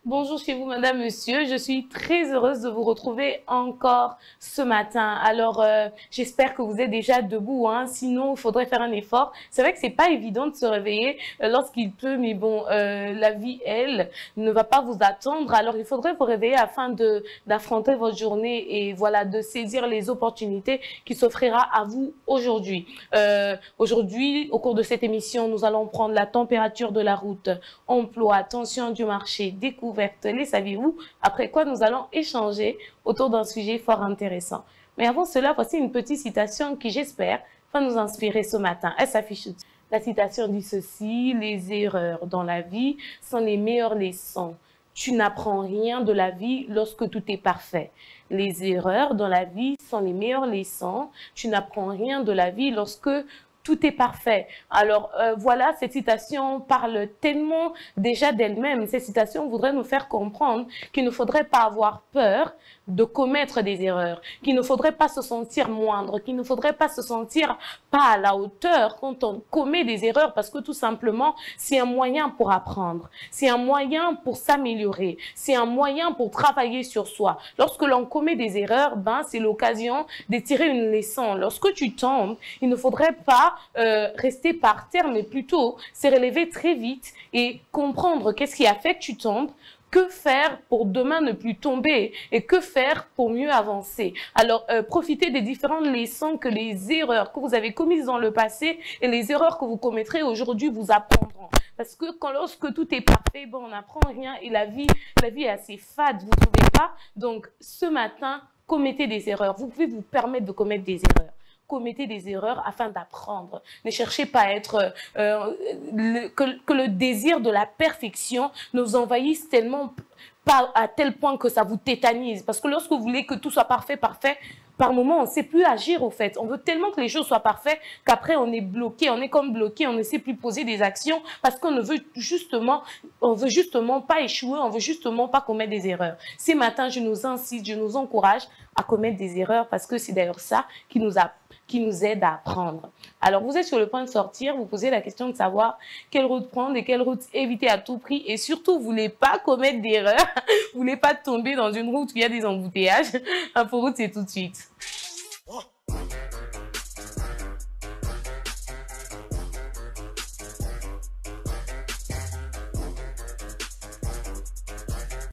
Bonjour chez vous, madame, monsieur. Je suis très heureuse de vous retrouver encore ce matin. Alors, j'espère que vous êtes déjà debout, hein. Sinon, il faudrait faire un effort. C'est vrai que c'est pas évident de se réveiller lorsqu'il pleut, mais bon, la vie, elle, ne va pas vous attendre. Alors, il faudrait vous réveiller afin d'affronter votre journée et voilà, de saisir les opportunités qui s'offrira à vous aujourd'hui. Aujourd'hui, au cours de cette émission, nous allons prendre la température de la route, emploi, tension du marché, découverte, les saviez-vous? Après quoi, nous allons échanger autour d'un sujet fort intéressant. Mais avant cela, voici une petite citation qui, j'espère, va nous inspirer ce matin. Elle s'affiche. La citation dit ceci: les erreurs dans la vie sont les meilleures leçons. Tu n'apprends rien de la vie lorsque tout est parfait. Les erreurs dans la vie sont les meilleures leçons. Tu n'apprends rien de la vie lorsque tout est parfait. Alors voilà, cette citation parle tellement déjà d'elle-même. Cette citation voudrait nous faire comprendre qu'il ne faudrait pas avoir peur de commettre des erreurs, qu'il ne faudrait pas se sentir moindre, qu'il ne faudrait pas se sentir pas à la hauteur quand on commet des erreurs, parce que tout simplement, c'est un moyen pour apprendre, c'est un moyen pour s'améliorer, c'est un moyen pour travailler sur soi. Lorsque l'on commet des erreurs, ben, c'est l'occasion de tirer une leçon. Lorsque tu tombes, il ne faudrait pas rester par terre, mais plutôt se relever très vite et comprendre qu'est-ce qui a fait que tu tombes, que faire pour demain ne plus tomber et que faire pour mieux avancer. Alors, profitez des différentes leçons que les erreurs que vous avez commises dans le passé et les erreurs que vous commettrez aujourd'hui vous apprendront. Parce que lorsque tout est parfait, bon, on n'apprend rien et la vie est assez fade, vous ne trouvez pas? Donc, ce matin, commettez des erreurs. Vous pouvez vous permettre de commettre des erreurs. Commettez des erreurs afin d'apprendre. Ne cherchez pas à être que le désir de la perfection nous envahisse tellement, pas à tel point que ça vous tétanise. Parce que lorsque vous voulez que tout soit parfait, par moment, on ne sait plus agir au fait. On veut tellement que les choses soient parfaites qu'après on est bloqué, on est comme bloqué, on ne sait plus poser des actions parce qu'on ne veut justement, pas échouer, on veut justement pas commettre des erreurs. Ce matin, je nous incite, je nous encourage à commettre des erreurs parce que c'est d'ailleurs ça qui nous aide à apprendre. Alors, vous êtes sur le point de sortir, vous posez la question de savoir quelle route prendre et quelle route éviter à tout prix. Et surtout, vous voulez pas commettre d'erreur, vous voulez pas tomber dans une route où il y a des embouteillages. Inforoute, c'est tout de suite.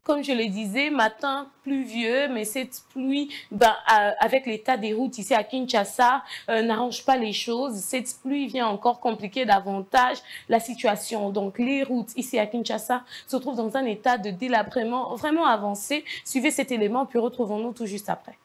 Comme je le disais, matin pluvieux, mais cette pluie, avec l'état des routes ici à Kinshasa, n'arrange pas les choses. Cette pluie vient encore compliquer davantage la situation. Donc, les routes ici à Kinshasa se trouvent dans un état de délabrement vraiment avancé. Suivez cet élément, puis retrouvons-nous tout juste après.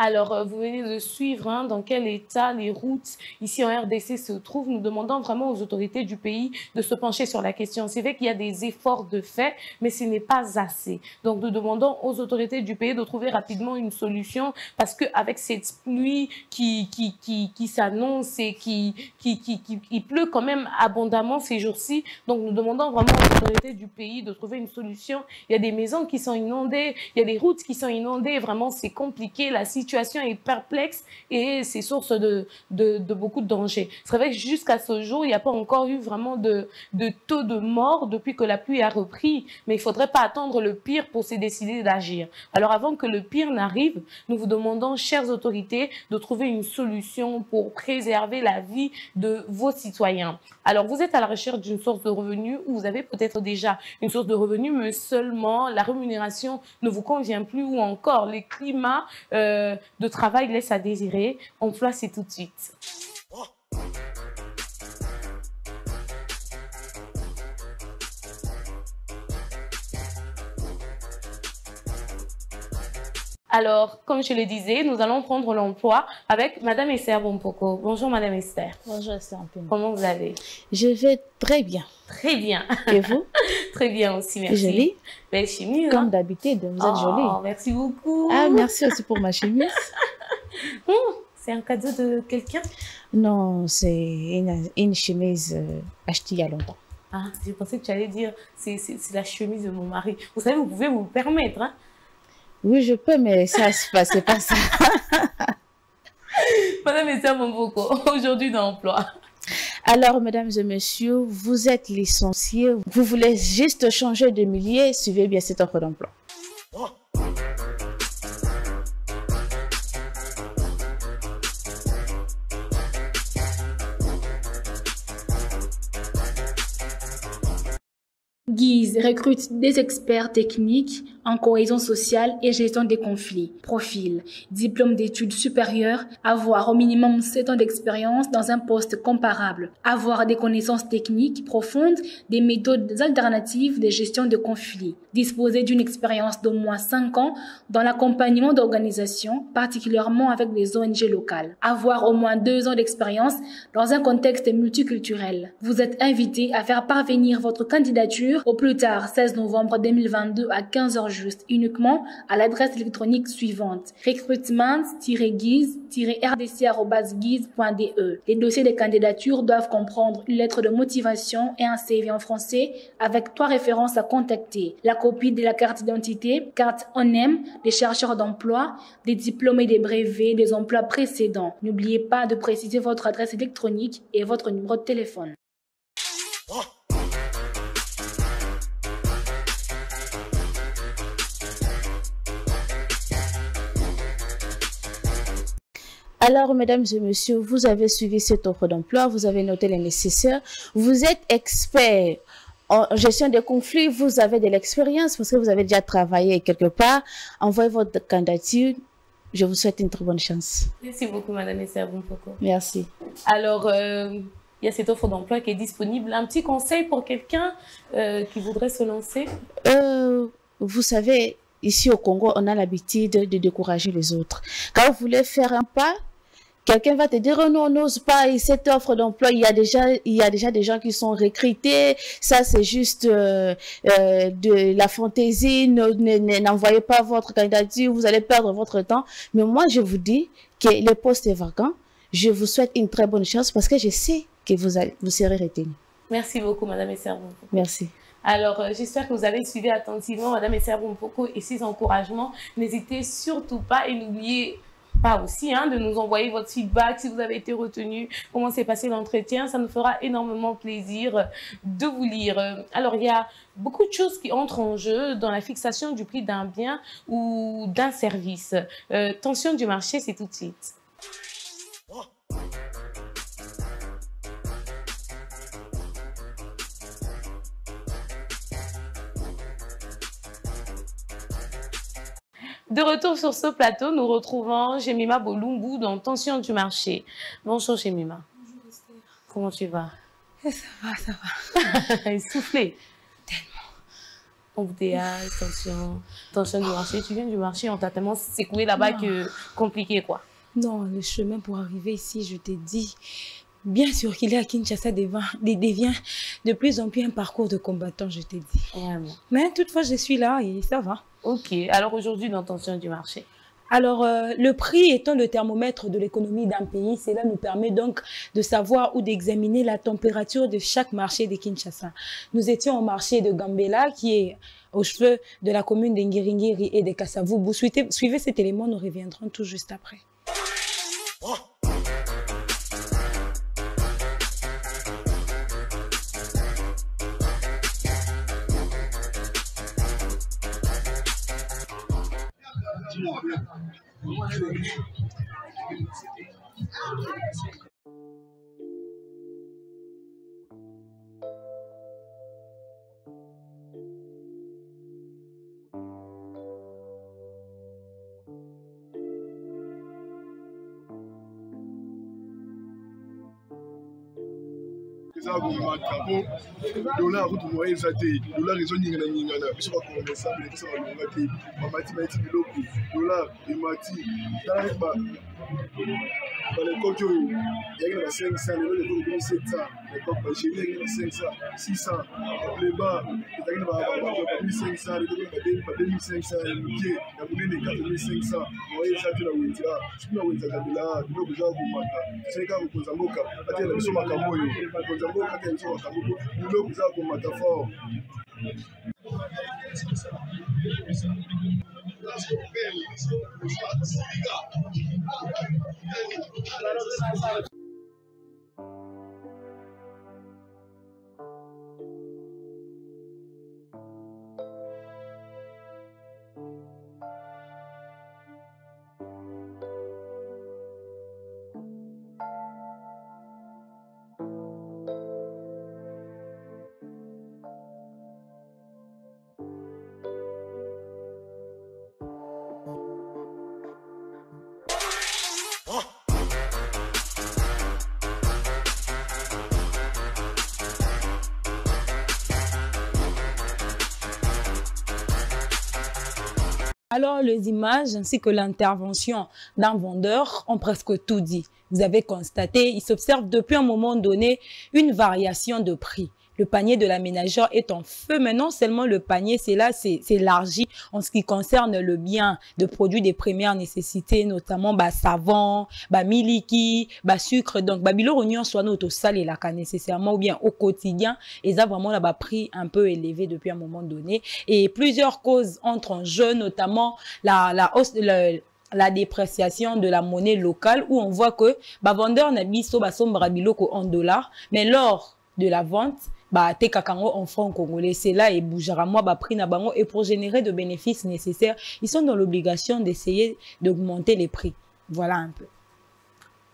Alors, vous venez de suivre hein, dans quel état les routes ici en RDC se trouvent. Nous demandons vraiment aux autorités du pays de se pencher sur la question. C'est vrai qu'il y a des efforts de fait, mais ce n'est pas assez. Donc, nous demandons aux autorités du pays de trouver rapidement une solution parce qu'avec cette pluie qui s'annonce et qui pleut quand même abondamment ces jours-ci, donc nous demandons vraiment aux autorités du pays de trouver une solution. Il y a des maisons qui sont inondées, il y a des routes qui sont inondées. Vraiment, c'est compliqué. La situation est perplexe et c'est source de beaucoup de dangers. C'est vrai que jusqu'à ce jour, il n'y a pas encore eu vraiment de taux de mort depuis que la pluie a repris. Mais il ne faudrait pas attendre le pire pour se décider d'agir. Alors avant que le pire n'arrive, nous vous demandons, chères autorités, de trouver une solution pour préserver la vie de vos citoyens. Alors vous êtes à la recherche d'une source de revenus ou vous avez peut-être déjà une source de revenus, mais seulement la rémunération ne vous convient plus ou encore les climats de travail laissent à désirer. Emploi, c'est tout de suite. Alors, comme je le disais, nous allons prendre l'emploi avec Madame Esther Bompoko. Bonjour Madame Esther. Bonjour Esther Mpimba. Comment vous allez? Je vais très bien. Très bien. Et vous? Très bien aussi, merci. Jolie? Belle chemise. Comme d'habitude, vous êtes jolie. Merci beaucoup. Ah, merci aussi pour ma chemise. C'est un cadeau de quelqu'un? Non, c'est une chemise achetée il y a longtemps. Ah, j'ai pensé que tu allais dire c'est la chemise de mon mari. Vous savez, vous pouvez vous le permettre, hein? Oui, je peux, mais ça se passe pas ça. Madame Esther Bompoko, aujourd'hui dans l'emploi. Alors, mesdames et messieurs, vous êtes licenciés, vous voulez juste changer de milieu, suivez bien cette offre d'emploi. Guise recrute des experts techniques en cohésion sociale et gestion des conflits. Profil, diplôme d'études supérieures, avoir au minimum 7 ans d'expérience dans un poste comparable, avoir des connaissances techniques profondes des méthodes alternatives de gestion de conflits, disposer d'une expérience d'au moins 5 ans dans l'accompagnement d'organisations, particulièrement avec des ONG locales, avoir au moins 2 ans d'expérience dans un contexte multiculturel. Vous êtes invité à faire parvenir votre candidature au plus tard 16 novembre 2022 à 15 h juste, uniquement à l'adresse électronique suivante: recruitment-guise-rdc@guise.de. Les dossiers de candidature doivent comprendre une lettre de motivation et un CV en français avec 3 références à contacter: la copie de la carte d'identité, carte ONEM, des chercheurs d'emploi, des diplômes et des brevets des emplois précédents. N'oubliez pas de préciser votre adresse électronique et votre numéro de téléphone. Alors, mesdames et messieurs, vous avez suivi cette offre d'emploi, vous avez noté les nécessaires, vous êtes expert en gestion des conflits, vous avez de l'expérience parce que vous avez déjà travaillé quelque part. Envoyez votre candidature. Je vous souhaite une très bonne chance. Merci beaucoup, Madame Esther Bompoko. Merci. Alors, il y a cette offre d'emploi qui est disponible. Un petit conseil pour quelqu'un qui voudrait se lancer? Vous savez, ici au Congo, on a l'habitude de décourager les autres. Quand vous voulez faire un pas, quelqu'un va te dire: oh non, n'ose pas, et cette offre d'emploi, il y a déjà des gens qui sont recrutés, ça c'est juste de la fantaisie, n'envoyez pas votre candidature, vous allez perdre votre temps. Mais moi, je vous dis que le poste est vacant. Je vous souhaite une très bonne chance parce que je sais que vous serez retenu. Merci beaucoup, Madame Esther Bompoko. Merci. Alors, j'espère que vous avez suivi attentivement Madame Esther Bompoko et ses encouragements. N'hésitez surtout pas et n'oubliez pas aussi de nous envoyer votre feedback si vous avez été retenu, comment s'est passé l'entretien. Ça nous fera énormément plaisir de vous lire. Alors, il y a beaucoup de choses qui entrent en jeu dans la fixation du prix d'un bien ou d'un service. Tension du marché, c'est tout de suite. De retour sur ce plateau, nous retrouvons Jemima Bolumbu dans Tension du marché. Bonjour Jemima. Bonjour Esther. Comment tu vas? Ça va, ça va. Essoufflée. Tellement. embouteillage, tension du marché. Tu viens du marché, on t'a tellement secoué là-bas que compliqué, quoi. Non, le chemin pour arriver ici, je t'ai dit, bien sûr qu'il est à Kinshasa devient de plus en plus un parcours de combattant, je t'ai dit. Vraiment. Mais toutefois, je suis là et ça va. Ok, alors aujourd'hui, dans tension du marché. Alors, le prix étant le thermomètre de l'économie d'un pays, cela nous permet donc de savoir ou d'examiner la température de chaque marché de Kinshasa. Nous étions au marché de Gambela, qui est au cheveu de la commune d'Ngiringiri et de Kasavubu. Suivez cet élément, nous reviendrons tout juste après. Dollar kutumoye zate dollar izo nyingana nyingana biso ba kongresa bile kisa ba ngati mamati maiti biloko dollar imati tala ba les coques il y a 500 les coques 700 les coques pas chez les 500 600 les bas il y a 1500 les coques 2500 les ya munene 4500 moye zate la wetira sina wetira kabila biloko za kumata seka kukonza mboka ati na biso makamoyo kukonza mboka ati biso makamoyo biloko za kumata fort. Alors, les images ainsi que l'intervention d'un vendeur ont presque tout dit. Vous avez constaté, il s'observe depuis un moment donné une variation de prix. Le panier de la ménagère est en feu, mais non seulement le panier, c'est élargi en ce qui concerne le bien de produits de première nécessité, notamment savon, miliki, sucre. Donc, biloko oignon soit notre sale et la nécessairement ou bien au quotidien, et ça vraiment là prix un peu élevé depuis un moment donné. Et plusieurs causes entrent en jeu, notamment la hausse la dépréciation de la monnaie locale, où on voit que vendeur na biso basombra biloko en dollars, mais lors de la vente te kakango en francs congolais, c'est là et bougera moi prix na bango, et pour générer de bénéfices nécessaires, ils sont dans l'obligation d'essayer d'augmenter les prix. Voilà un peu.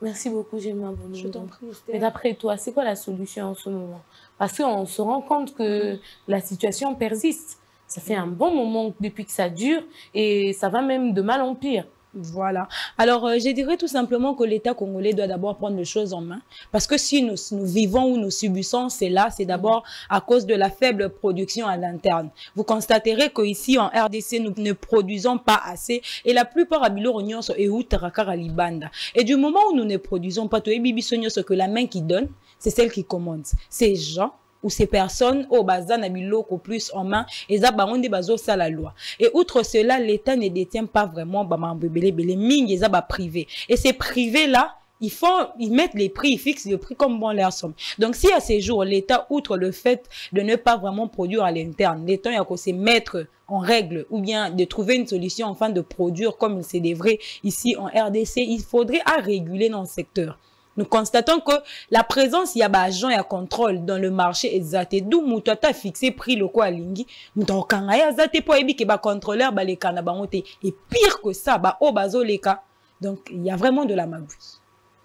Merci beaucoup, Gemma. Je t'en prie. Mais d'après toi, c'est quoi la solution en ce moment? Parce qu'on se rend compte que la situation persiste. Ça fait un bon moment depuis que ça dure et ça va même de mal en pire. Voilà. Alors, je dirais tout simplement que l'État congolais doit d'abord prendre les choses en main. Parce que si nous vivons ou nous subissons cela, c'est d'abord à cause de la faible production à l'interne. Vous constaterez qu'ici, en RDC, nous ne produisons pas assez. Et la plupart à Bilo Rognon sont à Libanda. Et du moment où nous ne produisons pas, ce que la main qui donne, c'est celle qui commande. Ces gens ou ces personnes au bazar na biloko plus en main et ça baronde bazo ça la loi. Et outre cela, l'État ne détient pas vraiment mingi ça privé. Et ces privés là, ils mettent les prix, ils fixent le prix comme bon leur somme. Donc si à ces jours l'État, outre le fait de ne pas vraiment produire à l'interne, l'État il faut se mettre en règle ou bien de trouver une solution afin de produire comme il se devrait ici en RDC, il faudrait à réguler dans le secteur. Nous constatons que la présence, il y a des agents et un contrôle dans le marché exact. D'où Moutata a fixé prix locaux à Lingi. Moutaka a zate pour ébi que ba contrôleur ba les canabangote. Et pire que ça, ba o bazo les cas. Donc, il y a vraiment de la magouille.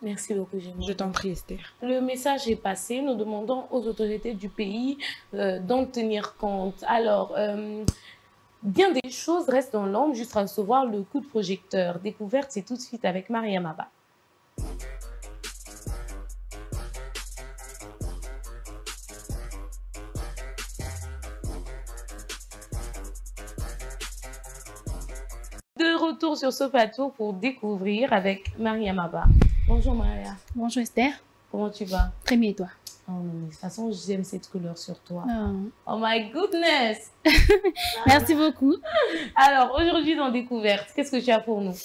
Merci beaucoup, Gemma. Je t'en prie, Esther. Le message est passé. Nous demandons aux autorités du pays d'en tenir compte. Alors, bien des choses restent dans l'ombre juste à recevoir le coup de projecteur. Découverte, c'est tout de suite avec Maria Maba. retour sur ce plateau pour découvrir avec Maria Maba. Bonjour Maria. Bonjour Esther. Comment tu vas? Très bien et toi? Oh, mais de toute façon, j'aime cette couleur sur toi. Oh, Oh my goodness! Merci beaucoup. Alors, aujourd'hui dans Découverte, qu'est-ce que tu as pour nous?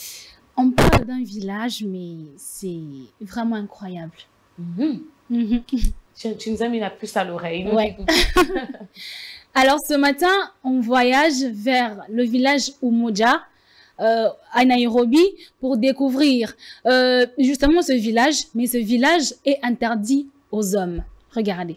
On parle d'un village, mais c'est vraiment incroyable. Tu nous as mis la puce à l'oreille. Ouais. Alors, ce matin, on voyage vers le village Umoja, à Nairobi, pour découvrir justement ce village. Mais ce village est interdit aux hommes. Regardez.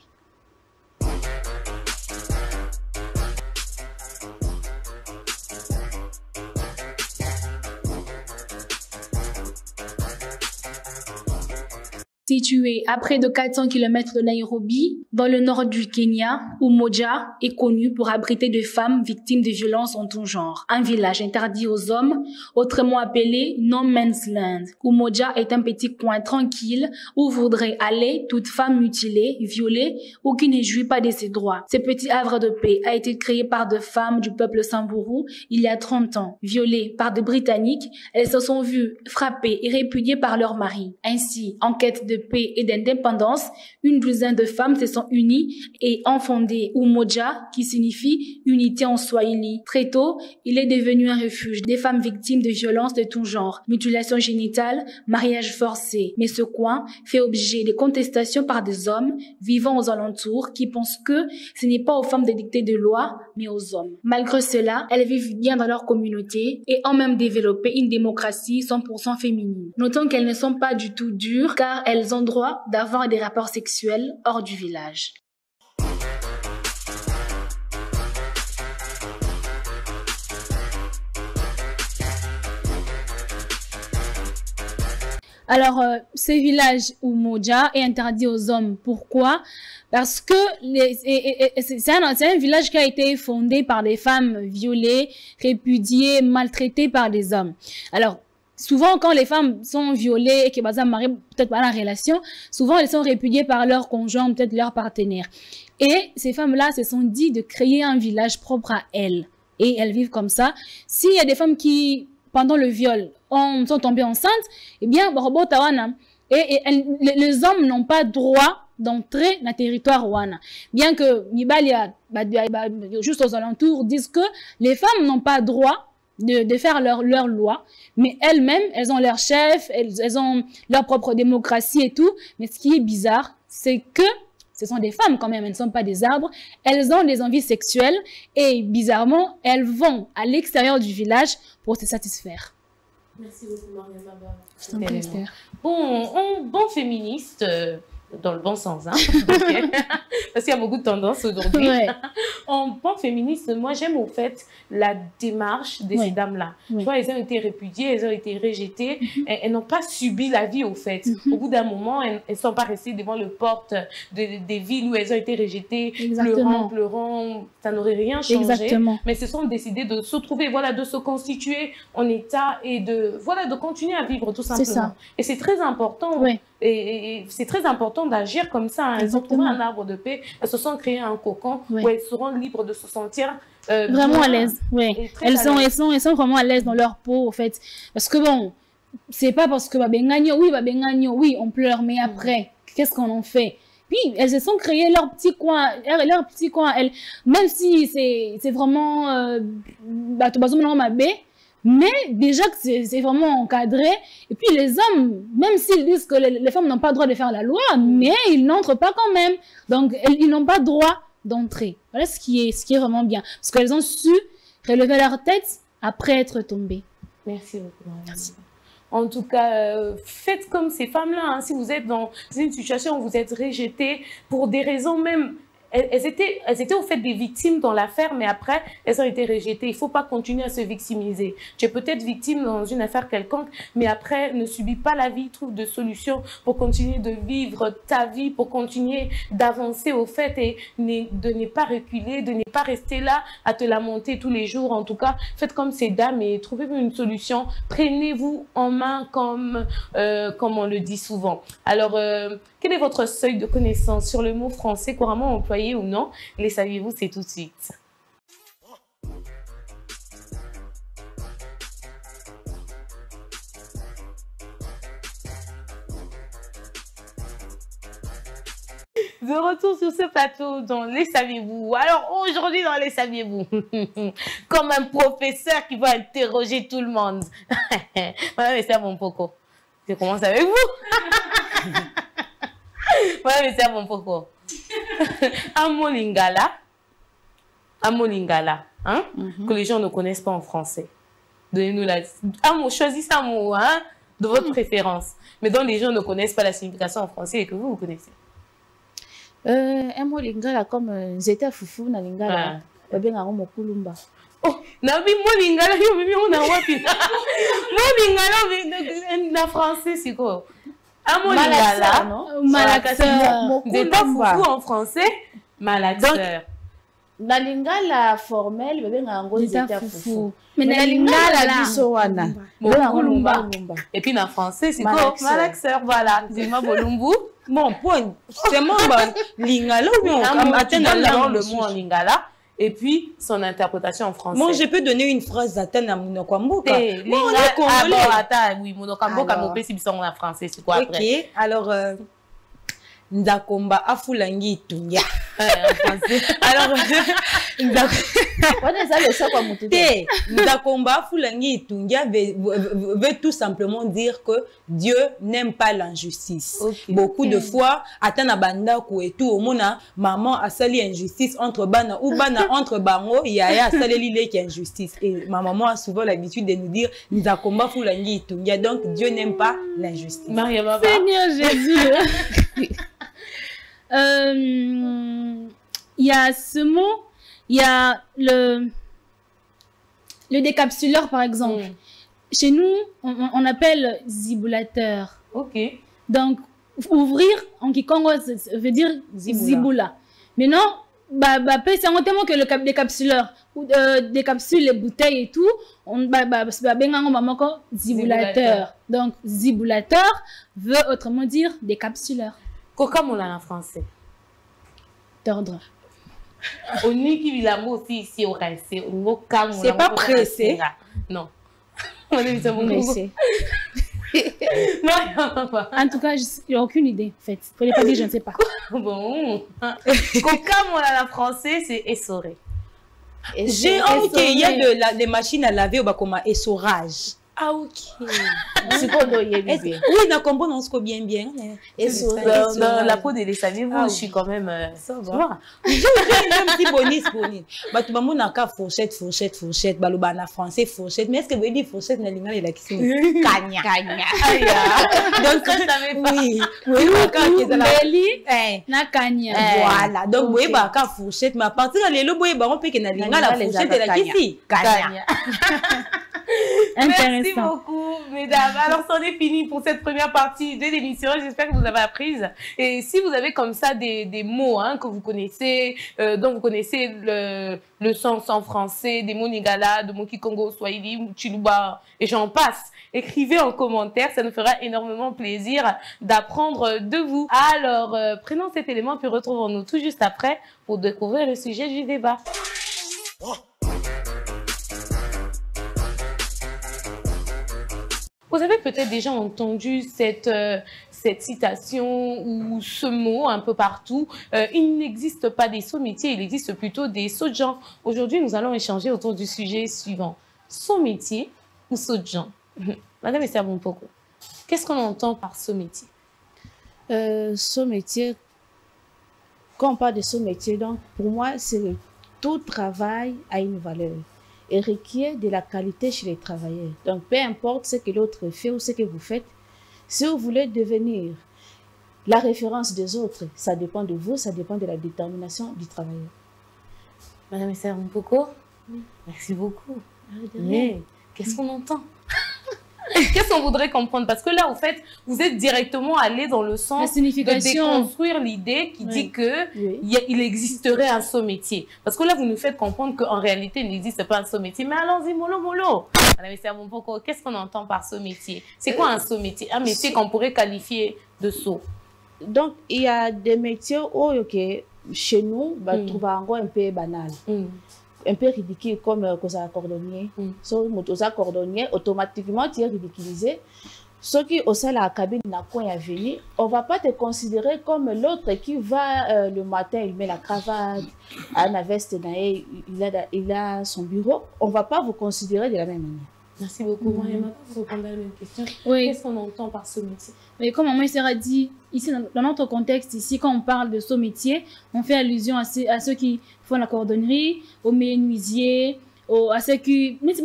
Situé à près de 400 km de Nairobi, dans le nord du Kenya, Umoja est connu pour abriter des femmes victimes de violences en tout genre. Un village interdit aux hommes, autrement appelé No Man's Land. Umoja est un petit coin tranquille où voudrait aller toute femme mutilée, violée ou qui ne jouit pas de ses droits. Ce petit havre de paix a été créé par des femmes du peuple Samburu il y a 30 ans. Violées par des Britanniques, elles se sont vues frappées et répudiées par leur mari. Ainsi, en quête de paix et d'indépendance, une douzaine de femmes se sont unies et ont fondé Umoja, qui signifie unité en Swahili. Très tôt, il est devenu un refuge des femmes victimes de violences de tout genre, mutilation génitale, mariage forcé. Mais ce coin fait objet de contestations par des hommes vivant aux alentours qui pensent que ce n'est pas aux femmes de dicter des lois, mais aux hommes. Malgré cela, elles vivent bien dans leur communauté et ont même développé une démocratie 100% féminine. Notons qu'elles ne sont pas du tout dures car elles ont droit d'avoir des rapports sexuels hors du village. Alors, ce village Umoja est interdit aux hommes. Pourquoi? Parce que c'est un village qui a été fondé par des femmes violées, répudiées, maltraitées par des hommes. Alors, souvent, quand les femmes sont violées et qu'elles sont mariées, peut-être pas dans la relation, souvent elles sont répudiées par leur conjoint, peut-être leur partenaire. Et ces femmes-là se sont dit de créer un village propre à elles. Et elles vivent comme ça. S'il y a des femmes qui, pendant le viol, sont tombées enceintes, eh bien, les hommes n'ont pas droit d'entrer dans le territoire wana. Bien que juste aux alentours disent que les femmes n'ont pas droit de faire leur loi, mais elles-mêmes, elles ont leur chef, elles ont leur propre démocratie et tout. Mais ce qui est bizarre, c'est que ce sont des femmes quand même, elles ne sont pas des arbres. Elles ont des envies sexuelles et bizarrement, elles vont à l'extérieur du village pour se satisfaire. Merci beaucoup, Maria Maba. Je t'en prie, Esther. Bon féministe, dans le bon sens, hein. Okay. Parce qu'il y a beaucoup de tendances aujourd'hui. Ouais. En bon féministe, moi j'aime au fait la démarche de ces dames-là. Tu vois, elles ont été répudiées, elles ont été rejetées, elles n'ont pas subi la vie au fait. Au bout d'un moment, elles ne sont pas restées devant le porte des villes où elles ont été rejetées, pleurant, ça n'aurait rien changé. Exactement. Mais se sont décidées de se trouver, voilà, de se constituer en état et de continuer à vivre tout simplement. Ça. Et c'est très important. Ouais. Et c'est très important d'agir comme ça. Elles ont trouvé un arbre de paix, elles se sont créées un cocon où elles seront libres de se sentir vraiment à l'aise. Ouais. Elles sont vraiment à l'aise dans leur peau, en fait. Parce que bon, c'est pas parce que oui, on pleure, mais après, qu'est-ce qu'on en fait? Puis, elles se sont créées leur petit coin, même si c'est vraiment mais déjà que c'est vraiment encadré. Et puis les hommes, même s'ils disent que les femmes n'ont pas le droit de faire la loi, mais ils n'entrent pas quand même. Donc ils n'ont pas droit d'entrer. Voilà ce qui est vraiment bien. Parce qu'elles ont su relever leur tête après être tombées. Merci beaucoup. Merci. En tout cas, faites comme ces femmes-là. Hein. Si vous êtes dans une situation où vous êtes rejetées pour des raisons même... Elles étaient au fait des victimes dans l'affaire, mais après, elles ont été rejetées. Il ne faut pas continuer à se victimiser. Tu es peut-être victime dans une affaire quelconque, mais après, ne subis pas la vie, trouve des solutions pour continuer de vivre ta vie, pour continuer d'avancer au fait et de ne pas reculer, de ne pas rester là à te lamenter tous les jours. En tout cas, faites comme ces dames et trouvez-vous une solution. Prenez-vous en main comme on le dit souvent. Alors, quel est votre seuil de connaissance sur le mot français couramment employé ou non? Les saviez-vous? C'est tout de suite. De retour sur ce plateau dans Les Saviez-vous. Alors aujourd'hui dans Les Saviez-vous, comme un professeur qui va interroger tout le monde. Madame Esther Bompoko, je commence avec vous. Madame Esther Bompoko. Amo Lingala, hein, que les gens ne connaissent pas en français. Donnez-nous la... choisissez un mot, hein, de votre préférence, mais dont les gens ne connaissent pas la signification en français et que vous connaissez. Un mot lingala comme Zeta Foufou na lingala. Babenga ngo mokulumba. Oh, nabi mo lingala yo bibi on a wapi. Mo lingala na français c'est quoi? Un mot lingala, malaxeur. Zeta Foufou en français, malaxeur. Na lingala formel babenga ngo Zeta Foufou. Mais na lingala biso wana. Mokulumba. Et puis en français c'est quoi? Malaxeur, voilà. Dis-moi Bolumbu. Bon, point. C'est mon lingala ou bien le mot en lingala et puis son interprétation en français. Moi, je peux donner une phrase d'Atana Monokamboka. Oui, Monokamboka, mon pays, c'est en français. C'est quoi après? Ok, alors, Ndakomba Afulangi Tunya. Alors, Ndakomba Afulangi Tunya veut tout simplement dire que Dieu n'aime pas l'injustice. Beaucoup de fois, Atana Banda et tout, au monde, maman a sali injustice entre bana ou bana entre bango, yaya a sali l'île qui est injustice. Et ma maman a souvent l'habitude de nous dire Ndakomba Afulangi Tunya. Donc, Dieu n'aime pas l'injustice. Seigneur Jésus. Il y a ce mot, il y a le décapsuleur par exemple. Chez nous, on appelle zibulateur. Ok. Donc, ouvrir en Kikongo veut dire zibula. Maintenant, c'est un tellement que le décapsuleur décapsule les bouteilles et tout, on zibulateur. Donc, zibulateur veut autrement dire décapsuleur. Kokamola en français. Tordre. On dit qu'il a mot ici au reste. C'est pas pressé. Non. Pressé. Non, en tout cas, il n'y a aucune idée. En fait, il ne pas dire, je ne sais pas. Bon. Kokamola en français, c'est essoré. J'ai ok, il y a des machines à laver au bas comme essorage. Ah ok. C'est quoi oui, n'a combo non ce bien. Et dans la peau de les saviez-vous, je suis quand même ça va. J'ai un petit bonus. Bah tu vas mon aka fourchette. Bah le bana français fourchette. Mais est-ce que vous dites fourchette na linga la qui Kanya. Donc ça savais pas. Oui, na kanya. Voilà. Donc vous bah aka fourchette mais à partir de le boy bah on peut que na linga la fourchette la qui Kanya. Merci beaucoup, mesdames. Alors, c'en est fini pour cette première partie de l'émission. J'espère que vous avez appris. Et si vous avez comme ça des mots que vous connaissez, dont vous connaissez le sens en français, des mots nigala, de mots kikongo, swahili, chiluba, et j'en passe, écrivez en commentaire. Ça nous fera énormément plaisir d'apprendre de vous. Alors, prenons cet élément puis retrouvons-nous tout juste après pour découvrir le sujet du débat. Vous avez peut-être déjà entendu cette citation ou ce mot un peu partout. Il n'existe pas des sots métiers, il existe plutôt des sots de gens. Aujourd'hui, nous allons échanger autour du sujet suivant. Sots métier ou sots de gens? Madame Esther Bompoko, qu'est-ce qu'on entend par sots métier? Sots métier, quand on parle de sots métier, donc pour moi, c'est tout travail a une valeur et requiert de la qualité chez les travailleurs. Donc, peu importe ce que l'autre fait ou ce que vous faites, si vous voulez devenir la référence des autres, ça dépend de vous, ça dépend de la détermination du travailleur. Madame Esther Bompoko, merci beaucoup. Mais qu'est-ce qu'on entend? Qu'est-ce qu'on voudrait comprendre? Parce que là, en fait, vous êtes directement allé dans le sens de déconstruire l'idée qui dit qu'il existerait un saut métier. Parce que là, vous nous faites comprendre qu'en réalité, il n'existe pas un saut métier. Mais allons-y, mollo. Madame Esther Bompoko, qu'est-ce qu'on entend par saut métier? C'est quoi un saut métier? Un métier qu'on pourrait qualifier de saut. Donc, il y a des métiers où, chez nous, on trouve un peu banal. Un peu ridicule comme cordonnier. Si tu es cordonnier, automatiquement tu es ridiculisé. ceux qui au sein de la cabine n'a point à venir, on va pas te considérer comme l'autre qui va le matin, il met la cravate, la veste, il a son bureau. On va pas vous considérer de la même manière. Merci beaucoup. Moi, maintenant, vous répondre à la même question. Oui. Qu'est-ce qu'on entend par ce métier? Mais comme Maman Sarah dit, ici, dans notre contexte, ici, quand on parle de ce métier, on fait allusion à ceux qui font la cordonnerie, aux menuisiers, à ceux qui... Même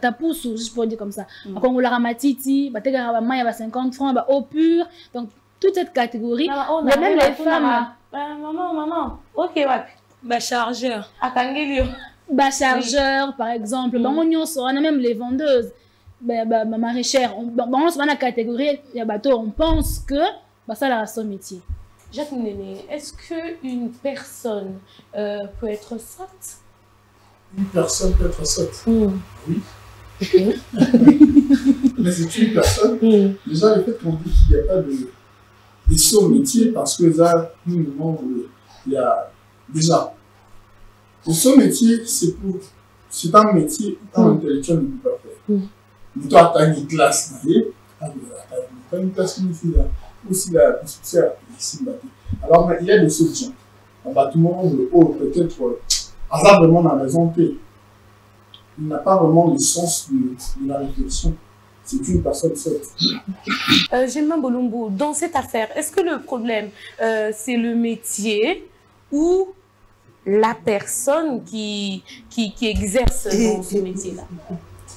ça pousse, juste pour dire comme ça. Quand on la ramatiti, il y a 50 francs, au pur. Donc, toute cette catégorie, mais même les femmes... Maman, ok, ouais. Chargeur. Chargeur, par exemple. On a même les vendeuses. Maraîchère. On se met dans la catégorie, on pense que ça a son métier. Jacques Néné, est-ce qu'une personne peut être sotte? Une personne peut être sotte. Oui. Mais c'est une personne. Déjà, le fait qu'on dit qu'il n'y a pas de saut métier, parce que là, nous, il y a déjà. Le saut métier, c'est un métier un intellectuel ne peut pas faire. Mais toi, tu as une classe, tu as une classe ici, là. Aussi, la ici, alors, il y a des solutions. Tout le monde, peut-être, hasard vraiment dans la raison P. Il n'a pas vraiment le sens de la réflexion. C'est une personne seule. Gemma Bolumbu, dans cette affaire, est-ce que le problème, c'est le métier ou la personne qui exerce dans ce métier-là?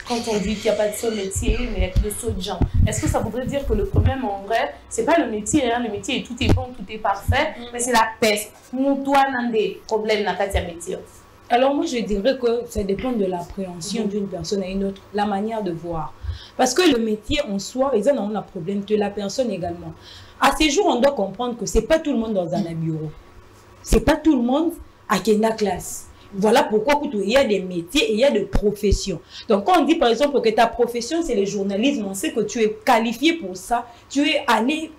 Quand on dit qu'il n'y a pas de seul métier, mais de saut de gens, est-ce que ça voudrait dire que le problème, en vrai, c'est pas le métier, hein? Le métier, tout est bon, tout est parfait, mais c'est la peste. Toi, n'a des problèmes dans le métier. Alors moi, je dirais que ça dépend de l'appréhension d'une personne à une autre, la manière de voir. Parce que le métier en soi, ils ont un problème de la personne également. À ces jours, on doit comprendre que ce n'est pas tout le monde dans un bureau. Ce n'est pas tout le monde à la classe. Voilà pourquoi il y a des métiers et il y a des professions. Donc, quand on dit par exemple que ta profession, c'est le journalisme, on sait que tu es qualifié pour ça. Tu es allé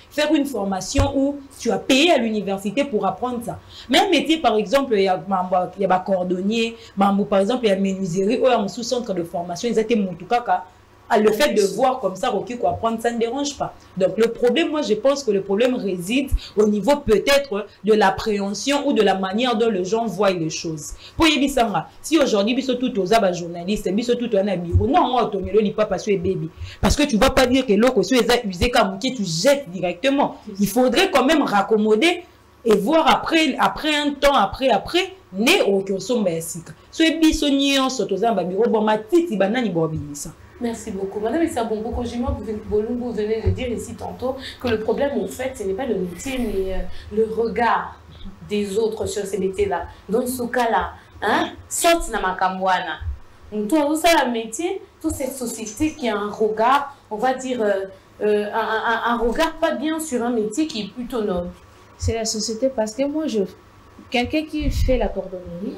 faire une formation où tu as payé à l'université pour apprendre ça. Mais un métier, par exemple, il y a un cordonnier, par exemple, il y a menuiserie, ou un sous-centre de formation, ils étaient moutouka. Le fait de voir comme ça, apprendre, ça ne dérange pas. Donc le problème, moi je pense que le problème réside au niveau peut-être de l'appréhension ou de la manière dont les gens voient les choses. Pour Yébissanga, si aujourd'hui, ils sont tous aux journalistes, ils sont tous aux bureau, non, moi, parce que tu ne vas pas dire que l'autre est usé comme tu jettes directement. Il faudrait quand même raccommoder et voir après un temps, après, né au Kyosomba Yasika. Si ils sont tous aux bureau, bon, ma titi, banani, bon, ça. Merci beaucoup. Madame Issa Bomboko, vous venez de dire ici tantôt que le problème, en fait, ce n'est pas le métier, mais le regard des autres sur ces métiers-là. Donc, ce cas-là, sorte na makamwana. Donc, tout ça, le métier, toute cette société qui a un regard, on va dire, un regard pas bien sur un métier qui est plutôt noble. C'est la société parce que moi, quelqu'un qui fait la cordonnerie,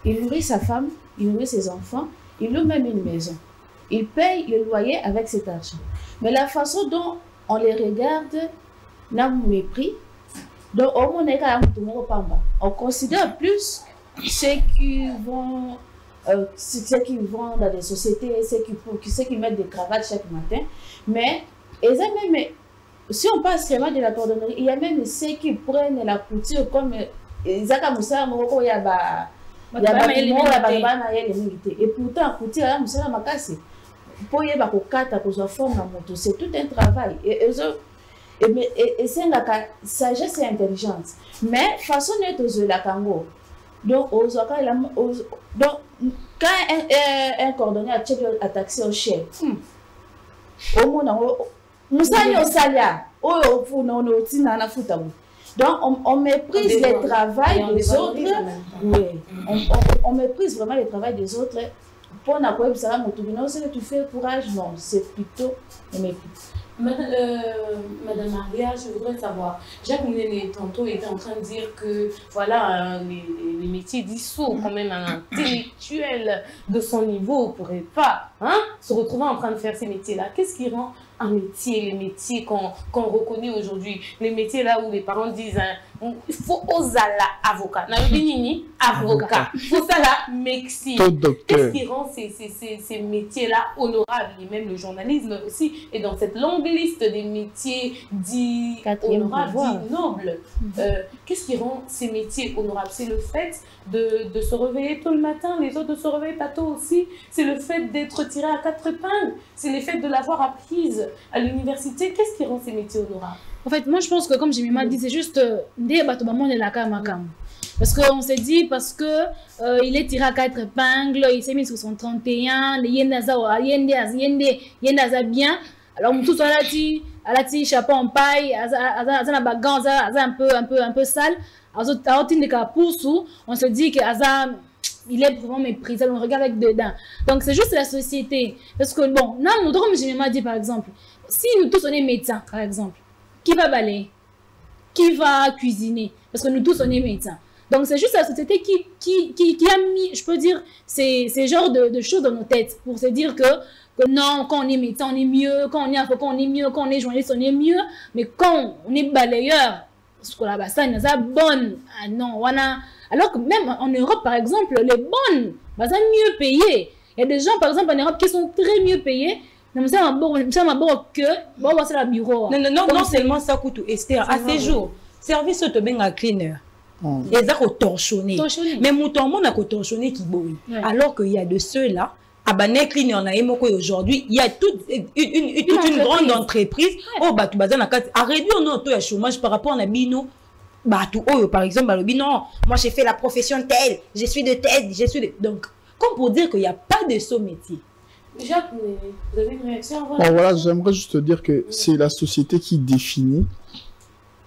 il nourrit sa femme, il nourrit ses enfants, il loue même une maison. Il paye le loyer avec cet argent. Mais la façon dont on les regarde n'a mépris. Donc, on considère plus ceux qui vont dans des sociétés, ceux qui mettent des cravates chaque matin. Mais si on parle seulement de la cordonnerie, il y a même ceux qui prennent la couture comme et pourtant, couture, c'est tout un travail. Et c'est la sagesse et intelligence. Mais façon de la Congo. Donc, quand un cordonnier a taxé au chef, donc, on méprise le travail des autres. Oui, on méprise vraiment le travail des autres. Pour tu fais courage, non, c'est plutôt le mépris. Madame Maria, je voudrais savoir, Jacques Néné tantôt était en train de dire que voilà, les métiers dissous, quand même un intellectuel de son niveau ne pourrait pas se retrouver en train de faire ces métiers-là. Qu'est-ce qui rend un métier, les métiers qu'on reconnaît aujourd'hui, les métiers là où les parents disent il faut osala avocat. Avocat. Il faut ça là, médecine. Qu'est-ce qui rend ces métiers-là honorables? Et même le journalisme aussi est dans cette longue liste des métiers dits honorables, dits nobles. Qu'est-ce qui rend ces métiers honorables? C'est le fait de se réveiller tôt le matin, les autres ne se réveillent pas tôt aussi. C'est le fait d'être tiré à 4 épingles. C'est le fait de l'avoir apprise à l'université. Qu'est-ce qui rend ces métiers honorables? En fait, moi je pense que comme Jemima dit, c'est juste parce qu'on s'est dit, parce que il est tiré à 4 épingles, il s'est mis sur son 31, il y bien. Alors tout ça là, chapeau en paille, un peu sale. On se dit que il est vraiment méprisé, on regarde avec dedans. Donc c'est juste la société. Parce que bon, non, comme Jemima dit par exemple, si nous tous on est médecins, par exemple, qui va balayer? Qui va cuisiner? Parce que nous tous on est médecins. Donc c'est juste la société qui a mis, je peux dire, ces genres de choses dans nos têtes pour se dire que non, quand on est médecin, on est mieux, quand on est avocat, on est mieux, quand on est journaliste, on est mieux, mais quand on est balayeur, parce que là-bas, ça, c'est bonne. Ah non, voilà. Alors que même en Europe, par exemple, les bonnes, bah, ça mieux payé. Il y a des gens, par exemple, en Europe qui sont très mieux payés. Non, c'est un bon que, bon, c'est la bureau. Non seulement ça coûte, Esther, à ces jours, service de benga cleaner. Ils ont torchonné. Mais mon monde a torchonné qui boit. Alors qu'il y a de ceux-là, à Bané Cleaner, aujourd'hui, il y a toute une grande entreprise. Oh, bah, tu vas à réduire notre taux de chômage par rapport à Bino. Bah, par exemple, non, moi j'ai fait la profession telle, je suis de telle, je suis de. Donc, comme pour dire qu'il n'y a pas de ce métier. Jacques, vous avez une réaction? Voilà, j'aimerais juste te dire que c'est la société qui définit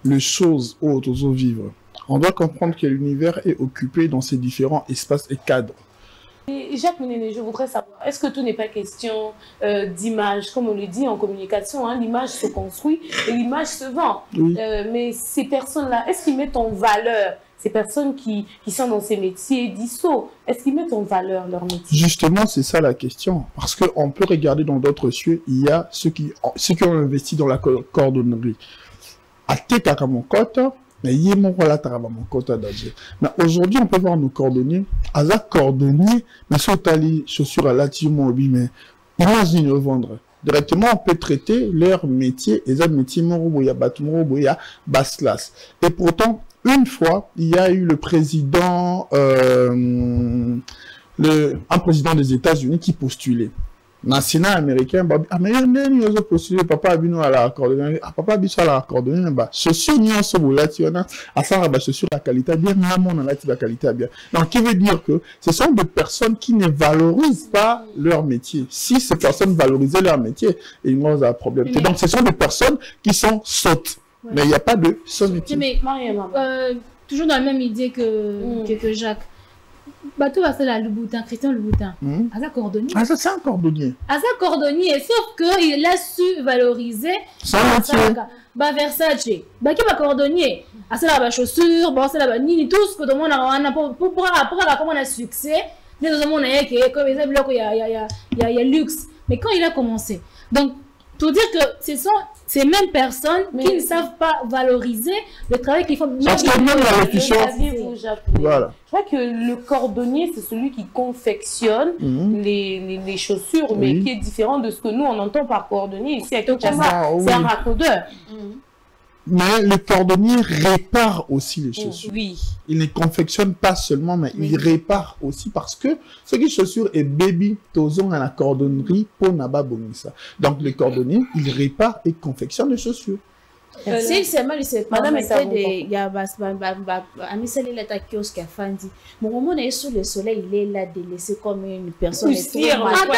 les choses où on doit vivre. On doit comprendre que l'univers est occupé dans ces différents espaces et cadres. Et Jacques Mounene, je voudrais savoir, est-ce que tout n'est pas question d'image? Comme on le dit en communication, hein, l'image se construit et l'image se vend. Oui. Mais ces personnes-là, est-ce qu'ils mettent en valeur, ces personnes qui sont dans ces métiers dissous, est-ce qu'ils mettent en valeur leur métier? Justement, c'est ça la question. Parce qu'on peut regarder dans d'autres cieux, il y a ceux qui ont investi dans la cordonnerie. À Tekakamonkota, mais aujourd'hui, on peut voir nos cordonniers. Aza cordonnier, mais sont allés chaussures à la timobi, mais imagine vendre. Directement, on peut traiter leur métier, et ça, métier moroboya, batmoroboya, basse classe. Et pourtant, une fois, il y a eu le président, un président des États-Unis qui postulait. Dans le Sénat américain, mais il y a postulé, papa a à la coordonnée, papa a à la coordonnée, chaussures n'y en sont là, tu en as, à ça, chaussures la qualité bien, mais la qualité bien. Donc, qui veut dire que ce sont des personnes qui ne valorisent pas leur métier. Si ces personnes valorisaient leur métier, ils n'ont un problème. Et donc, ce sont des personnes qui sont sottes. Ouais. Mais il n'y a pas de son métier. Mais, toujours dans la même idée que Jacques. Bateau va faire la Louboutin, Christian Louboutin. Asa cordonnier. Ah, ça c'est un cordonnier. Asa cordonnier, sauf qu'il a su valoriser. Ça métier. Bah Versace. Bah qui va cordonnier. Asa la chaussure, bah ça la nini tout ce que tout le monde a pour comment on a succès. Mais tout le monde a que comme les blocs il y a luxe. Mais quand il a commencé, donc pour dire que ce sont ces mêmes personnes qui ne savent pas valoriser le travail qu'ils font. Parce que même la réflexion. Voilà. Je crois que le cordonnier, c'est celui qui confectionne les chaussures, mais qui est différent de ce que nous, on entend par cordonnier. Ici, à Kinshasa, c'est un raccoudeur. Mais le cordonnier répare aussi les chaussures. Oui. Il ne confectionne pas seulement, mais il répare aussi parce que ce qui chaussures est baby tozon à la cordonnerie pour naba bonisa. Donc le cordonnier, il répare et confectionne les chaussures. Si seulement il se permettait de, il y a Amisali la kiosque à Fandi. Mon moment est sous le soleil, il est là délaissé comme une personne. Attends,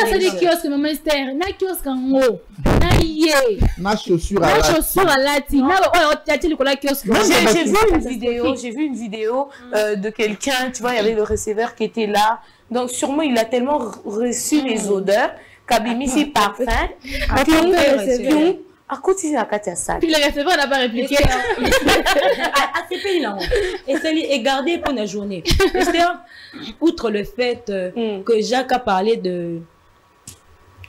c'est des kiosques, maman Esther. Na kiosque en haut. Na yé. Na chaussure à la. Na chaussure à la ti. Na y a kiosque. J'ai vu une vidéo de quelqu'un, tu vois, il y avait le receveur qui était là. Donc sûrement il a tellement reçu les odeurs qu'Abimisi parfum. À côté de la Katia. Puis le receveur n'a pas répliqué. À ces pays-là. Et garder pour la journée. Outre le fait que Jacques a parlé de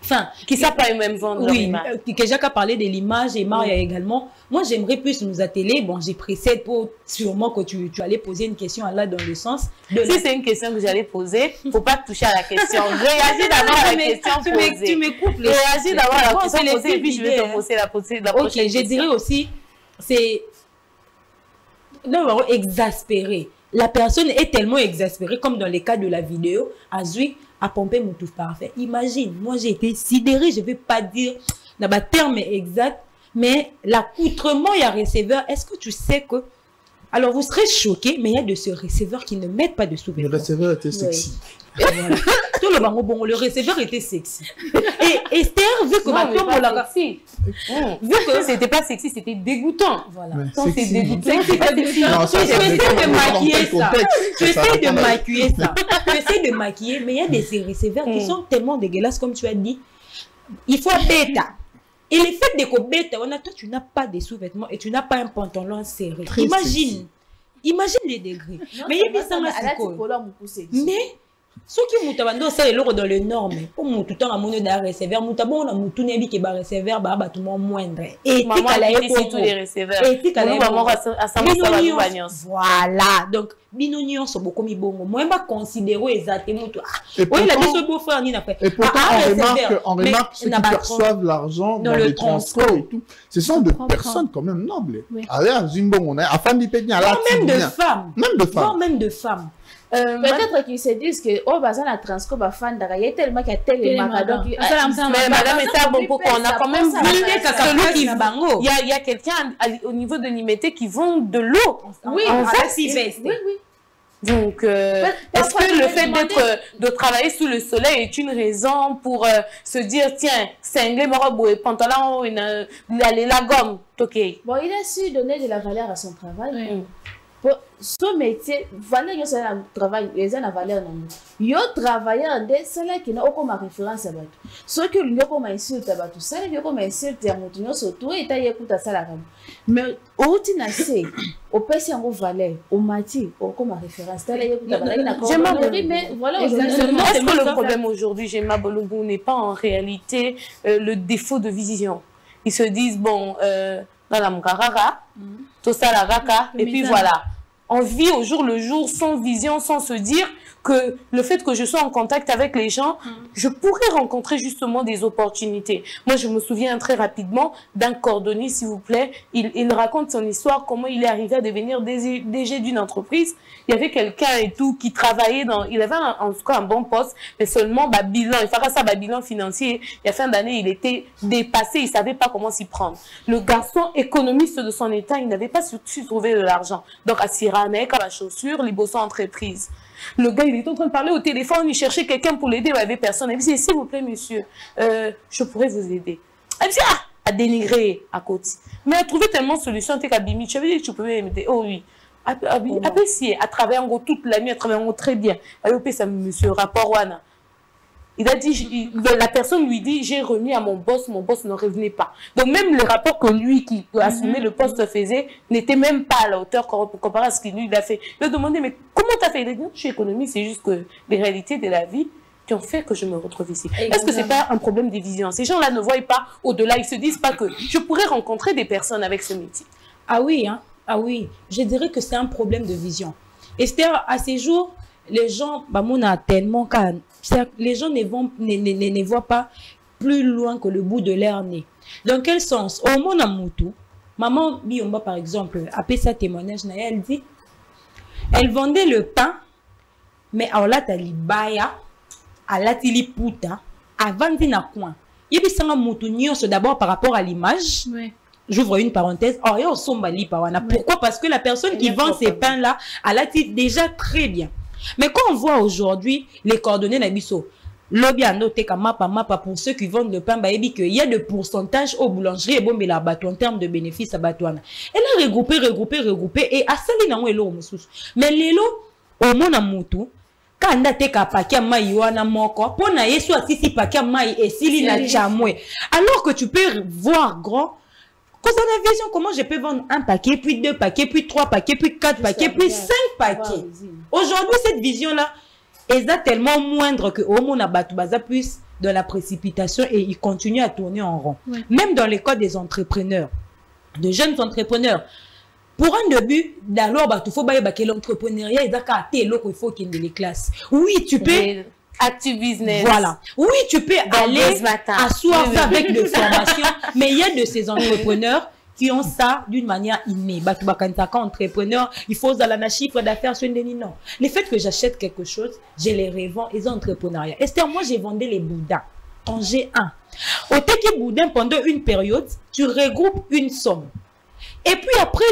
Enfin, qui savent pas eux-mêmes vendre leur image. Oui, que Jacques a parlé de l'image et Maria également. Moi, j'aimerais plus nous atteler. Bon, j'ai précédé pour sûrement que tu allais poser une question là dans le sens de... Si c'est une question que j'allais poser, faut pas toucher à la question. Réagis d'abord à la question posée. Tu me coupes les... Réagis d'abord à la question posée et puis je vais te poser la prochaine question. Ok, je dirais aussi, c'est... Non, exaspéré. La personne est tellement exaspérée, comme dans les cas de la vidéo, Azui a pompé mon tout parfait. Imagine, moi j'ai été sidérée, je ne vais pas dire dans le terme exact, mais l'accoutrement, il y a receveur. Est-ce que tu sais que... Alors vous serez choqués, mais il y a de ce receveur qui ne mettent pas de sous-vêtements. Le receveur était sexy. Voilà. Tout le bango, bon, le receveur était sexy. Et Esther, vu que non, mais pas sexy. Vu que c'était pas sexy, c'était dégoûtant. Voilà. Quand c'est dégoûtant, c'est pas sexy. Tu essaies de maquiller ça. Tu essaies de maquiller ça. Tu essaies de maquiller, mais il y a des receveurs qui sont tellement dégueulasses, comme tu as dit. Il faut bêta. Et le fait de que bêta, toi, tu n'as pas de sous-vêtements et tu n'as pas un pantalon serré. Imagine. Imagine les degrés. Mais il y a des sangs. Mais ce qui est moutabando, c'est l'euro dans le norme. Pour tout le temps, à mon d'un receveur, moutabon, on a moutouni qui est receveur, bah tout le monde moindre. Et maman a dit tous les receveurs. Et puis maman a voilà. Donc, binonion sont beaucoup mis bon. Moi, je considère exactement tout. Oui, la question beau-frère, ni n'a pas. Et pourtant, on remarque ceux qui perçoivent l'argent dans le transport et tout. Ce sont des personnes quand même nobles. Allez, on a afin d'y payer à la même de femmes. Même de femmes. Même de femmes. Peut-être qu'ils se disent que oh bah ça la transco bah fan il y a tellement qu'il y a tellement mais madame et ça bon pourquoi on a quand même vu celui qui il y a quelqu'un au niveau de l'IMT qui vend de l'eau. Oui, oui. Donc est-ce que le fait de travailler sous le soleil est une raison pour se dire tiens cinglé morobo et pantalon aller la gomme ok. Bon il a su donner de la valeur à son travail. Ce métier, valeur c'est un travail, les gens valeur non. Yo travailleur de cela qui n'a aucune référence à bateau. Ce que lui comme insulte à bateau, ça lui comme insulte à mon surtout et t'as écouté ça la gamme. Mais au tinacé, au PC en valeur, au mati, au comme référence, t'as écouté à mais voilà aujourd'hui. Est-ce que le problème aujourd'hui, Gemma Bolungu n'est pas en réalité le défaut de vision? Ils se disent bon, dans la mkarara, tout ça la raka, et puis voilà. On vit au jour le jour sans vision, sans se dire que le fait que je sois en contact avec les gens, je pourrais rencontrer justement des opportunités. Moi, je me souviens très rapidement d'un cordonnier, s'il vous plaît. Il raconte son histoire, comment il est arrivé à devenir DG d'une entreprise. Il y avait quelqu'un et tout qui travaillait dans... Il avait en tout cas un bon poste, mais seulement bilan. Il fera ça, bilan financier. Il y a fin d'année, il était dépassé, il ne savait pas comment s'y prendre. Le garçon économiste de son état, il n'avait pas su trouver de l'argent. Donc, à Siranek, à la chaussure, les bossons entreprises. Le gars, il était en train de parler au téléphone, il cherchait quelqu'un pour l'aider, il n'y avait personne. Il dit, s'il vous plaît, monsieur, je pourrais vous aider. Elle dit, à dénigrer à côté. Mais à trouver tellement de solutions, tu avais dit que tu pouvais m'aider. Oh oui. Après, si, à travers en gros toute la nuit, à travers en gros très bien. Alors, ça, monsieur, rapport Wana. Il a dit, la personne lui dit, j'ai remis à mon boss ne revenait pas. Donc même le rapport que lui qui assumait le poste faisait n'était même pas à la hauteur comparé à ce qu'il lui a fait. Il a demandé, mais comment tu as fait? Il a dit, non, je suis économiste, c'est juste que les réalités de la vie qui ont fait que je me retrouve ici. Est-ce que ce n'est pas un problème de vision? Ces gens-là ne voient pas au-delà, ils ne se disent pas que je pourrais rencontrer des personnes avec ce métier. Ah oui, hein? Ah oui, je dirais que c'est un problème de vision. À ces jours, les gens, on a tellement les gens ne voient pas plus loin que le bout de leur nez. Dans quel sens? Au monde à Moutou, maman Biomba par exemple, après sa témoignage, elle dit, elle vendait le pain, mais à la talibaya, à la tiliputa, à vendina coin. Il y a Moutou d'abord par rapport à l'image. Oui. J'ouvre une parenthèse. Pourquoi? Parce que la personne qui vend ces pains-là, elle a dit déjà très bien. Mais quand on voit aujourd'hui les coordonnées Nabiso, lobby a noté qu'à mapa pour ceux qui vendent le pain, il y a de pourcentage aux boulangeries et bon, mais la bateau en termes de bénéfices à Batouana. Elle a regroupé et à sali na ngwelo mususu. Mais lelo au mona mutu quand on a te paquet mai wana moko pour na yesu atisi paquet mai et sili na chamwe. Alors que tu peux voir grand. Quand on a vision, comment je peux vendre un paquet, puis 2 paquets, puis 3 paquets, puis 4 paquets, puis 5 paquets. Aujourd'hui, cette vision-là est tellement moindre que au monde a battu baza plus dans la précipitation et ils continuent à tourner en rond. Ouais. Même dans les cas des entrepreneurs, de jeunes entrepreneurs, pour un début, d'alors, il faut que l'entrepreneuriat, il faut qu'il y ait des classes. Oui, tu peux... Active business. Voilà. Oui, tu peux aller asseoir ça avec des formations, mais il y a de ces entrepreneurs qui ont ça d'une manière innée. Entrepreneur, il faut dans la chiffre d'affaires sur une non. Le fait que j'achète quelque chose, je les revends, ils ont entrepreneuriat. Esther, moi, j'ai vendu les boudins en G1. Au Teki Boudin, pendant une période, tu regroupes une somme. Et puis après,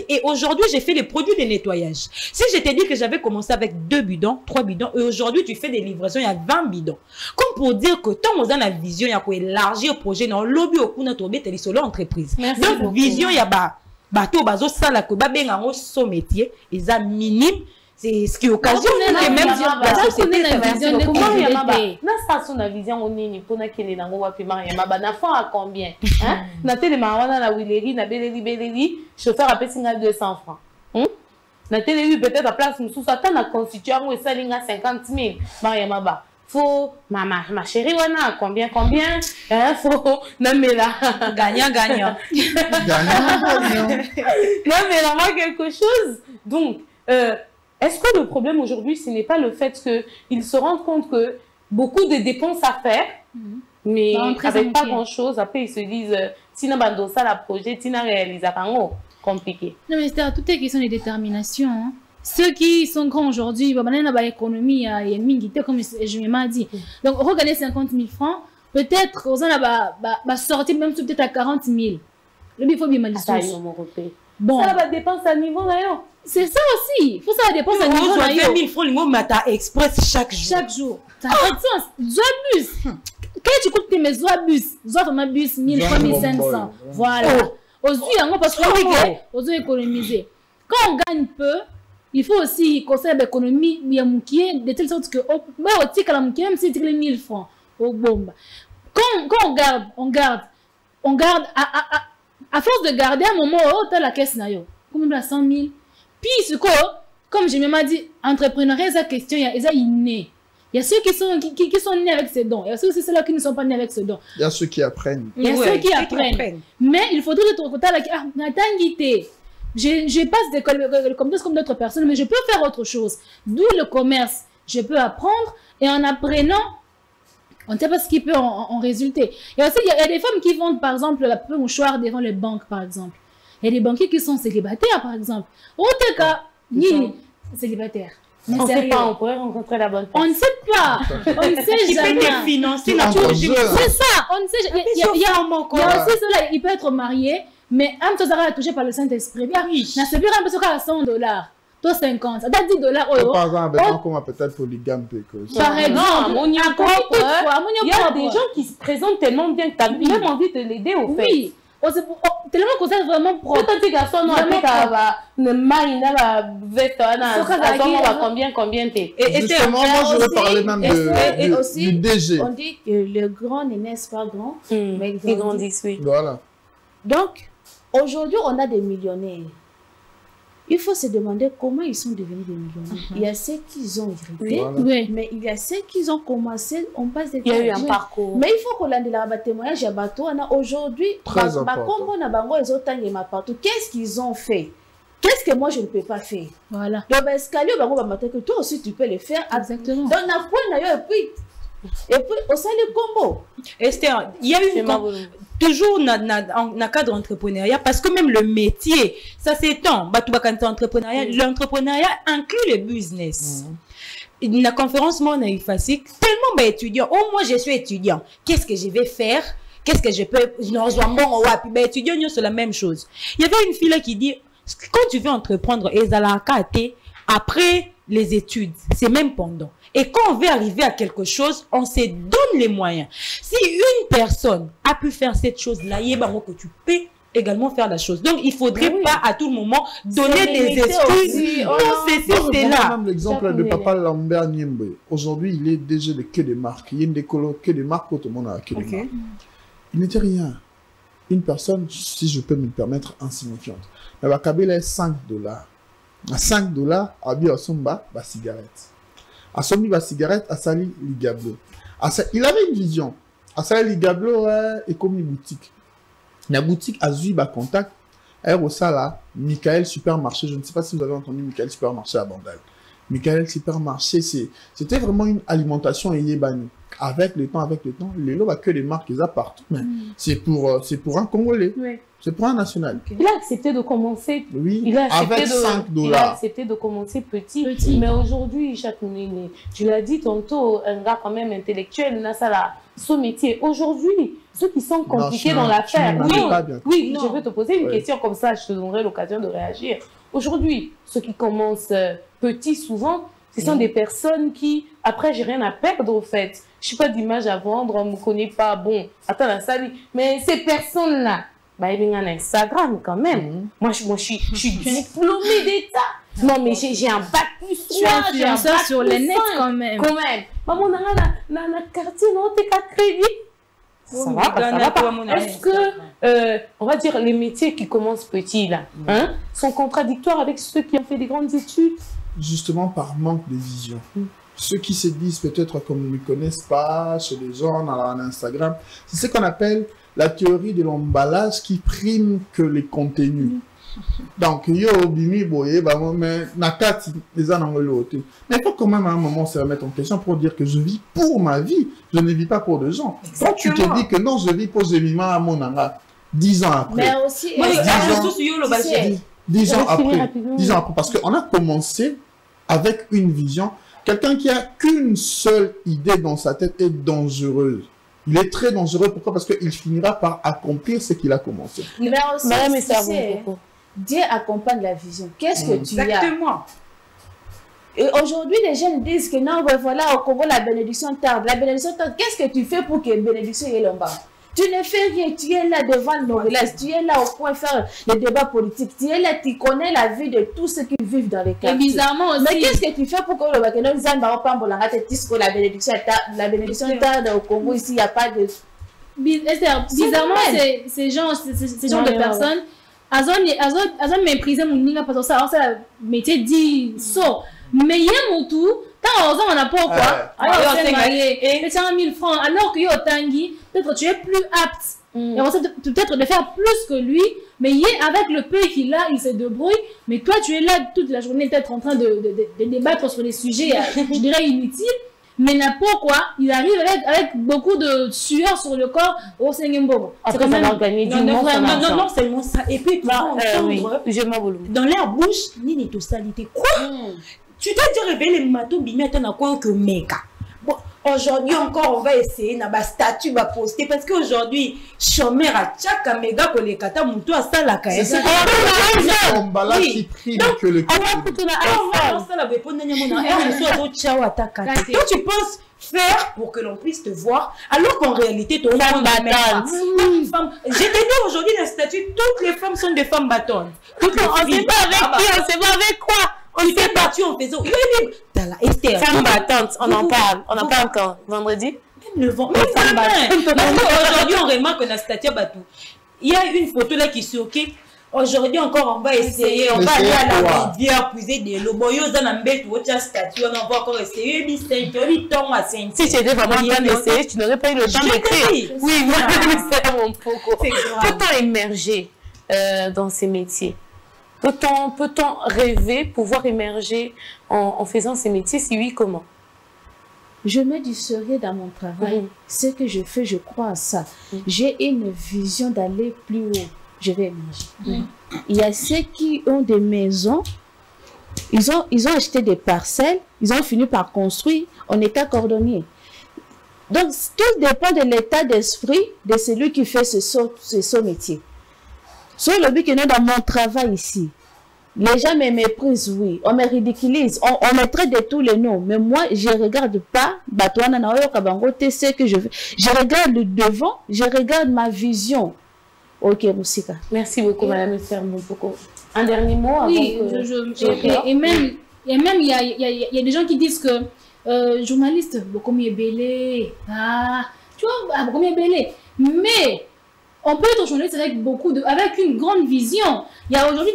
et aujourd'hui, j'ai fait les produits de nettoyage. Si je t'ai dit que j'avais commencé avec 2 bidons, 3 bidons, et aujourd'hui, tu fais des livraisons, il y a 20 bidons. Comme pour dire que tant qu'on a la vision, il y a quoi élargir le projet dans le lobby au coup notre entreprise. Merci donc, beaucoup. vision, il y a bateau, bazo, ça, la koba, ben, en son métier, ils ont minime. C'est ce qui occasionne que même la société na vision onini pona kele nango wapi Mariama na fond à combien hein na télé mawana na wileri na beleri chauffeur a payé 200 francs na télé peut-être à place mususu ata na constituant ngo esalinga 50 000 Mariama ba faut ma chérie wana combien hein faut na mela gagnant non mais là quelque chose donc est-ce que le problème aujourd'hui, ce n'est pas le fait qu'ils se rendent compte que beaucoup de dépenses à faire, mais avec pas grand-chose, après ils se disent, Tina Bando, ça la projet, Tina réalise, compliqué. Non mais c'est tout est question de détermination. Hein. Ceux qui sont grands aujourd'hui, il y a l'économie, il y a une comme je m'ai dit. Donc, regardez 50 000 francs, peut-être, aux gens va sortir même peut-être à 40 000. Le il faut bien mal bon. Ça va dépenser à niveau d'ailleurs. C'est ça aussi. Il faut ça dépense à niveau d'ailleurs. 20 000 francs, le Mata Express chaque jour. Chaque jour. Ça n'a pas de sens. Zoabus. Quand tu coûtes mes Zoabus, Zoabus 1000 francs, 1500. Voilà. Aux yeux, parce qu'on veut économiser. Quand on gagne peu, il faut aussi conseiller l'économie de telle sorte que même si tu as 1000 francs au bombe. Quand on garde à force de garder un moment, tu as la caisse comme la 100 000. Puis, comme je m'ai dit, entrepreneuriat, c'est question, il y a inné. Il y a ceux qui sont nés avec ces dons. Il y a ceux aussi ceux qui ne sont pas nés avec ces dons. Il y a ceux qui apprennent. Il y a ceux qui apprennent. Mais il faudrait être au côté de je passe des compétences comme d'autres personnes, mais je peux faire autre chose. D'où le commerce. Je peux apprendre et en apprenant, on ne sait pas ce qui peut en résulter. Et aussi, il y a des femmes qui vendent, par exemple, la peu mouchoir devant les banques, par exemple. Il y a des banquiers qui sont célibataires, par exemple. Au cas, ni célibataires. On ne sait pas, on pourrait rencontrer la bonne personne. On ne sait pas. On ne sait jamais. Il peut financer la chose. C'est ça. On ne sait jamais. Il y a aussi cela, il peut être marié, mais un peu ça touché par le Saint-Esprit. Bien, n'a c'est plus un peu à $100. Toi 50, ça doit $10. Par exemple, comment peut-être polygame. Par exemple, il y a des gens qui se présentent tellement bien que tu as même envie de l'aider au fait. Oui. Tellement qu'on s'est vraiment propre. Quand tu dis garçon, non, après, combien t'es. Et justement, moi, je veux parler même du DG. On dit que le grand ne naissent pas grand, mais ils grandissent, oui. Voilà. Donc, aujourd'hui, on a des millionnaires. Il faut se demander comment ils sont devenus des millionnaires. Il y a ceux qui ont hérité, mais il y a ceux qui ont commencé, on passe des temps. Il y a eu un parcours. Mais il faut qu'on ait un témoignage à bateau. Aujourd'hui, très important. Qu'est-ce qu'ils ont fait? Qu'est-ce que moi je ne peux pas faire? Voilà. Donc, escalier, que toi aussi tu peux le faire. Exactement. Donc, on a point d'ailleurs, et puis, au sein du combo. Esther, il y a une toujours dans le cadre entrepreneuriat, parce que même le métier, ça s'étend. L'entrepreneuriat inclut le business. Dans la conférence, moi, on a eu facile, tellement étudiant. Oh, moi, je suis étudiant. Qu'est-ce que je vais faire? Qu'est-ce que je peux... étudiant, c'est la même chose. Il y avait une fille là qui dit, quand tu veux entreprendre, après les études, c'est même pendant. Et quand on veut arriver à quelque chose, on se donne les moyens. Si une personne a pu faire cette chose-là, il y a que tu peux également faire la chose. Donc, il ne faudrait pas à tout moment donner des excuses. Non, c'est là. Même l'exemple de Papa Lambert Niembe. Aujourd'hui, il est déjà de que des marques. Il y a que des marques, tout le monde a que des marques. Il ne dit rien. Une personne, si je peux me permettre, insignifiante. Mais Kabila est $5. À $5, à Biosomba, cigarette. À Sombi, cigarette, à Sali, Ligablo. Il avait une vision. À ça, il Gablo est comme une boutique. La boutique a eu un contact. Elle aussi là, Michael Supermarché. Je ne sais pas si vous avez entendu Michael Supermarché à Bandal. Michael Supermarché, c'était vraiment une alimentation yébani. Avec le temps, les lots, que les marques, ils ont partout. C'est pour un Congolais. Oui. C'est pour un national. Okay. Il a accepté de commencer. Oui, il a accepté avec $5. Il a accepté de commencer petit. Mais aujourd'hui, Jacques Mounene, tu l'as dit tantôt, un gars quand même intellectuel, il a ça son métier. Aujourd'hui, ceux qui sont compliqués dans l'affaire. Oui, je vais te poser une question comme ça, je te donnerai l'occasion de réagir. Aujourd'hui, ceux qui commencent petits, souvent, ce sont des personnes qui, après, j'ai rien à perdre au fait. Je suis pas d'image à vendre, on me connaît pas. Bon, attends, la salle. Mais ces personnes-là, bah, il y a un Instagram quand même. Moi, je suis diplômée d'État. Non, mais j'ai un bac plus 3. J'ai un bac sur le net quand même. Maman, on a un quartier, non, t'es qu'à crédit. Ça va pas. Est-ce que, on va dire, les métiers qui commencent petits, là, sont contradictoires avec ceux qui ont fait des grandes études? Justement, par manque de vision. Ceux qui se disent peut-être qu'on ne me connaissent pas, chez les gens, dans Instagram, c'est ce qu'on appelle la théorie de l'emballage qui prime que les contenus. Donc, yo, bimi, boye, mais nakati, les anangolotes. Mais il faut quand même à un moment se remettre en question pour dire que je vis pour ma vie. Je ne vis pas pour des gens. Quand tu te dis que non, je vis pour Zemima à mon anga, 10 ans après. Mais aussi, 10 ans après. Parce qu'on a commencé avec une vision. Quelqu'un qui a qu'une seule idée dans sa tête est dangereuse. Il est très dangereux. Pourquoi? Parce qu'il finira par accomplir ce qu'il a commencé. Mais aussi, Dieu accompagne la vision. Qu'est-ce que tu as? Exactement. Et aujourd'hui, les jeunes disent que non, ben voilà, au Congo, la bénédiction tarde. La bénédiction tarde, qu'est-ce que tu fais pour que la bénédiction ait l'en bas? Tu ne fais rien, tu es là devant nos villages, tu es là au point de faire les débats politiques, tu es là, tu connais la vie de tous ceux qui vivent dans les quartiers. Et bizarrement aussi. Mais qu'est-ce que tu fais pour que le Bakeno Zan la bénédiction tarde au Congo, ici, il n'y a pas de... Bizarrement, ces gens de personnes, Azon méprisé mon ninga parce que ça métier dit so. Mais il y a mon tout. Quand on n'a pas quoi, alors c'est marié, 1000 francs, alors que yo tangi, peut-être tu es plus apte, et on sait peut-être de faire plus que lui, mais il est avec le peu qu'il a, il se débrouille, mais toi tu es là toute la journée peut-être en train de débattre sur des sujets, je dirais inutiles, mais n'importe quoi, il arrive avec beaucoup de sueur sur le corps au Sengembo. C'est quand même gagné du monde. Non, seulement ça, et puis tu vas entendre dans leur bouche, ni tout salité. Quoi? Tu t'es dit révéler le matou bimé à quoi que méga. Bon, aujourd'hui encore on va essayer na ba statut ba poster parce qu'aujourd'hui chômeur à chaque méga pour les kata mutu à ça la caisse. C'est emballage qui prime que le donc tu penses faire pour que l'on puisse te voir alors qu'en réalité ton femme battante. Je t'ai dit aujourd'hui le statut, toutes les femmes sont des femmes battantes. On ne sait pas avec qui, on ne sait pas avec quoi. On s'est battu en faisant. Femme battante, on en parle. On en parle quand? Vendredi? Même le vent. Aujourd'hui, on remarque qu'on a statut bateau. Il y a une photo là qui surkit. Aujourd'hui encore, on va essayer. On va aller à la rivière, puiser des loboyos dans un bête ou autre statut. On va encore essayer. 8 ans à 5. Si tu étais vraiment en train d'essayer, tu n'aurais pas eu le temps d'écrire. Oui, c'est mon poco. Peut-on émerger dans ces métiers? Peut-on rêver, pouvoir émerger en faisant ces métiers? Si oui, comment? Je mets du sérieux dans mon travail. Ce que je fais, je crois à ça. J'ai une vision d'aller plus haut. Je vais émerger. Il y a ceux qui ont des maisons. Ils ont acheté des parcelles. Ils ont fini par construire. On n'est qu'à cordonnier. Donc, tout dépend de l'état d'esprit de celui qui fait ce métier. Sur le but que nous, dans mon travail ici, les gens me méprisent, oui. On me ridiculise, on me traite de tous les noms. Mais moi, je ne regarde pas ce que je fais. Je regarde le devant, je regarde ma vision. Ok, Moussika. Merci beaucoup, Madame Esther Moupoko. Un dernier mot avant que... Et même, il y a des gens qui disent que journaliste, beaucoup mieux belé. Ah, tu vois, beaucoup mieux belé. Mais... On peut être journaliste avec avec une grande vision. Il y a aujourd'hui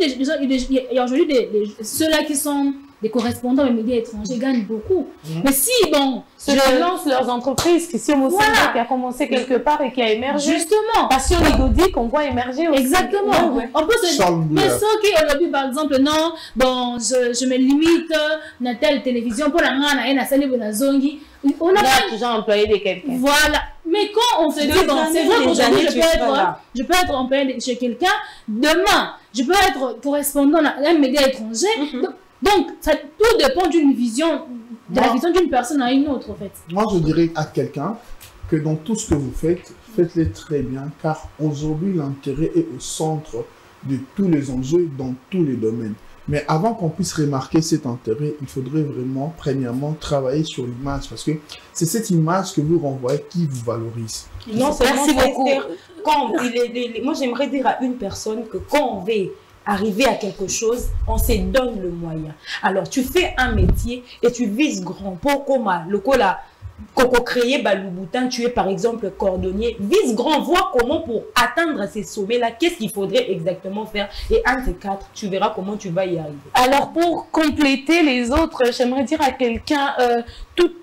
ceux-là qui sont des correspondants aux médias étrangers gagnent beaucoup. Mais si, bon... Ceux qui lancent leurs entreprises, qui sont aussi qui a commencé quelque part et qui a émergé. Justement. Passion Ligodi qu'on voit émerger aussi. Exactement. On peut se dire, mais ceux qui ont dit, par exemple, non, bon, je me limite à telle télévision pour la main, on a toujours employé de quelqu'un. Voilà. Mais quand on se dit, bon, c'est vrai qu'aujourd'hui, je peux être employé chez quelqu'un, demain, je peux être correspondant à un média étranger. Donc, tout dépend d'une vision, de la vision d'une personne à une autre, en fait. Moi, je dirais à quelqu'un que dans tout ce que vous faites, faites-le très bien, car aujourd'hui, l'intérêt est au centre de tous les enjeux dans tous les domaines. Mais avant qu'on puisse remarquer cet intérêt, il faudrait vraiment, premièrement, travailler sur l'image, parce que c'est cette image que vous renvoyez qui vous valorise. Non, merci beaucoup. Moi, j'aimerais dire à une personne que quand on veut arriver à quelque chose, on se donne le moyen. Alors, tu fais un métier et tu vises grand. Pourquoi le cola Coco créé Baloubutan, tu es par exemple cordonnier, vise grand, vois comment pour atteindre ces sommets-là, qu'est-ce qu'il faudrait exactement faire. Et un de ces quatre, tu verras comment tu vas y arriver. Alors, pour compléter les autres, j'aimerais dire à quelqu'un, toutes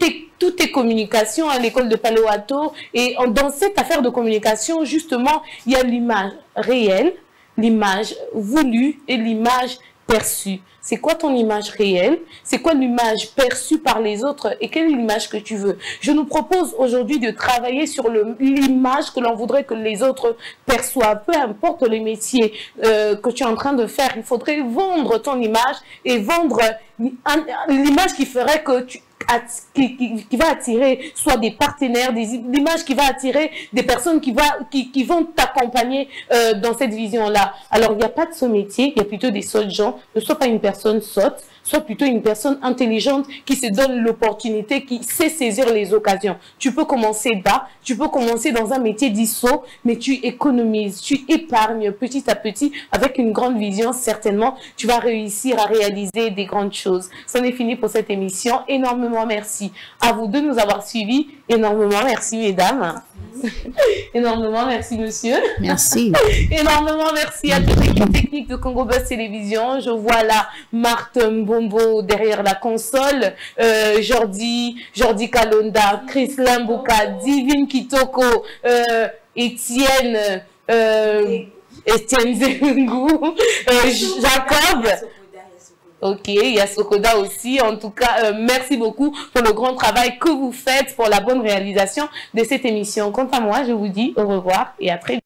tes communications à l'école de Palo Alto, et dans cette affaire de communication, justement, il y a l'image réelle, l'image voulue et l'image perçue. C'est quoi ton image réelle? C'est quoi l'image perçue par les autres? Et quelle est l'image que tu veux? Je nous propose aujourd'hui de travailler sur l'image que l'on voudrait que les autres perçoivent. Peu importe le métier que tu es en train de faire, il faudrait vendre ton image et vendre l'image qui ferait que qui va attirer soit des partenaires, l'image qui va attirer des personnes qui vont t'accompagner dans cette vision-là. Alors, il n'y a pas de ce métier, il y a plutôt des sots gens. Ne sois pas une personne sotte, sois plutôt une personne intelligente qui se donne l'opportunité, qui sait saisir les occasions. Tu peux commencer bas, tu peux commencer dans un métier d'ISO, mais tu économises, tu épargnes petit à petit avec une grande vision. Certainement, tu vas réussir à réaliser des grandes choses. C'en est fini pour cette émission. Énormément merci à vous de nous avoir suivis. Énormément merci, mesdames. Énormément merci, monsieur. Merci. Énormément merci à toute l'équipe technique de Congo Buzz Télévision. Je vois là Marthe Mbombo derrière la console, Jordi Kalonda, Chris Limbuka, Divine Kitoko, Étienne Zengou, Jacob. Ok, il y a Sokoda aussi. En tout cas, merci beaucoup pour le grand travail que vous faites, pour la bonne réalisation de cette émission. Quant à moi, je vous dis au revoir et à très vite.